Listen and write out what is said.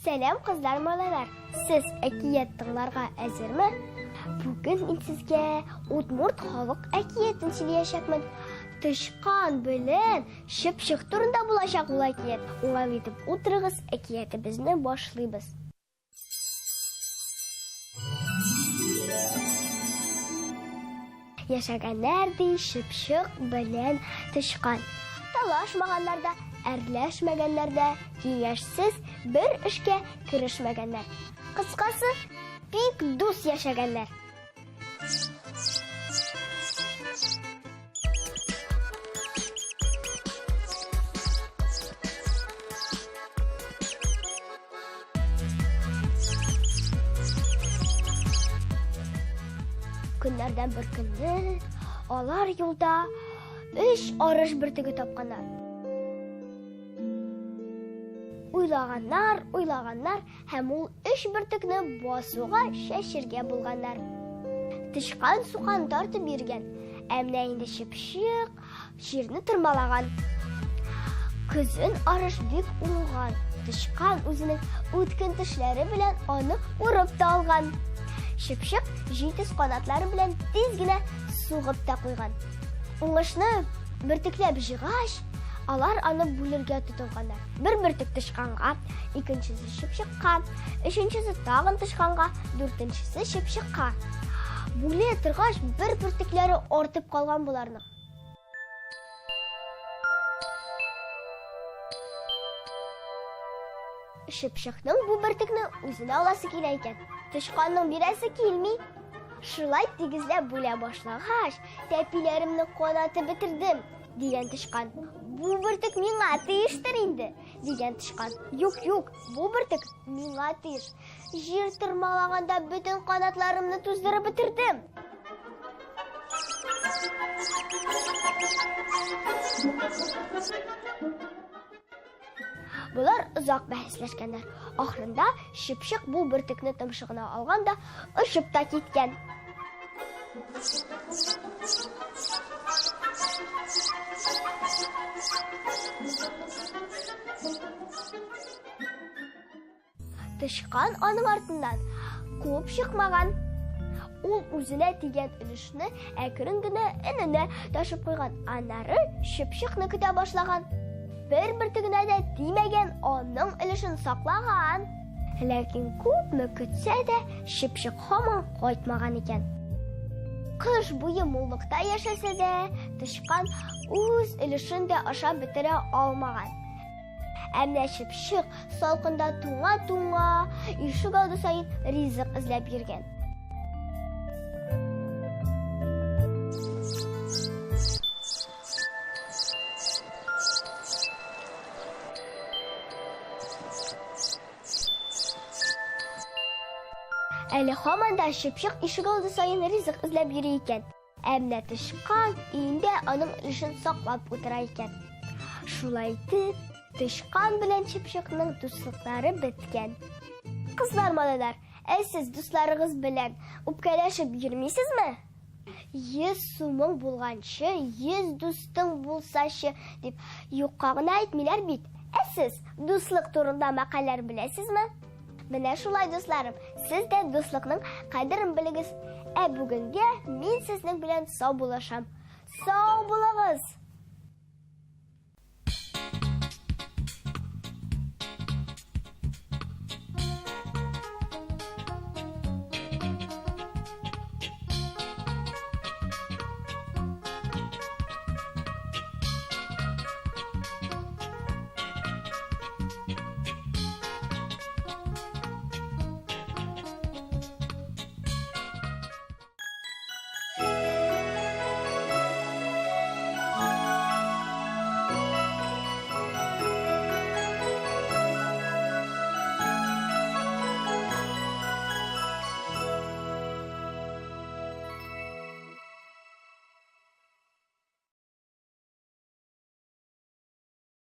Сәлам кызлар, малайлар. Сез әкият тыңларга әзерме? Бүген мин сезгә Удмурт халык әкиятен сөйләячәкмен. Тышкан белән Чыпчык турында булачак ул әкият. Уңай итеп утырыгыз, әкиятебезне башлыйбыз. Яшәгәннәр ди Чыпчык белән Тышкан. Талашмаганнар да, әрләшмәгәннәр дә, киңәшсез бер эшкә керешмәгәннәр. Кыскасы, бик дус яшәгәннәр. Көннәрдән бер көнне алар юлда 3 арыш бөртеге тапканнар. Уйлаганнар һәм ул 3 бөртекне басуга шәшергә булганнар. Тышкан суган тартып биргән, әмма инде Чыпчык җирне тырмалаган. Күзен арыш бик уңган. Тышкан үзенең үткен тешләре белән аны урып та алган. Чыпчык җитез канатлары белән тиз генә сугып та куйган. Уңышны бөртекләп җыгач, алар аны бүлергә тотынганнар. Бер бөртек Тышканга, икенчесе Чыпчыкка, өченчесе тагын Тышканга, дүртенчесе Чыпчыкка. Бүле торгач, бер бөртекләре артып калган буларны. Чыпчыкның бу бөртекне үзенә аласы килә икән. Тышканның бирәсе килми. Шулай тигезләп бүлә башлагач, тәпиләремне канатып бетердем, дигән Тышкан. Бу бөртек миңа тиештер инде, дигән Тышкан. Юк, бу бөртек миңа тиеш. Җир тырмалаганда бөтен канатларымны туздырып бетердем. Булар озак бәхәсләшкәннәр. Ахырында Чыпчык бу бөртекне тымшыгына алган да очып та киткән. Тышкан аның артыннан күп чыкмаган. Ул үзенә тигән өлешне әкрен генә эненә ташып куйган. Аннары Чыпчыкны көтә башлаган. Бер бөртегенә дә тимәгән, аның өлешен саклаган. Ләкин күпме көтсә дә Чыпчык һаман кайтмаган икән. Кыш буе муллыкта яшәсә дә, Тышкан үз өлешен дә ашап бетерә алмаган. Әмма Чыпчык салкында туңа-туңа, ишек алды саен ризык эзләп йөргән. Әле һаман да Чыпчык ишек алды саен ризык эзләп йөри икән. Әмма Тышкан инде аның өлешен саклап утыра икән. Шулай итеп, Тышкан белән Чыпчыкның дуслыклары беткән. Кызлар, малайлар, сез дусларыгыз белән үпкәләшеп йөрмисезме? 100 сумың булганчы, 100 дустың булсачы дип юкка гына әйтмиләр бит. Сез дуслык турында мәкаләләр беләсезме? Менә шулай, дусларым, сез дә дуслыкның кадерен белегез. Бүгенгә мин сезнең белән сау булашам. Сау булыгыз!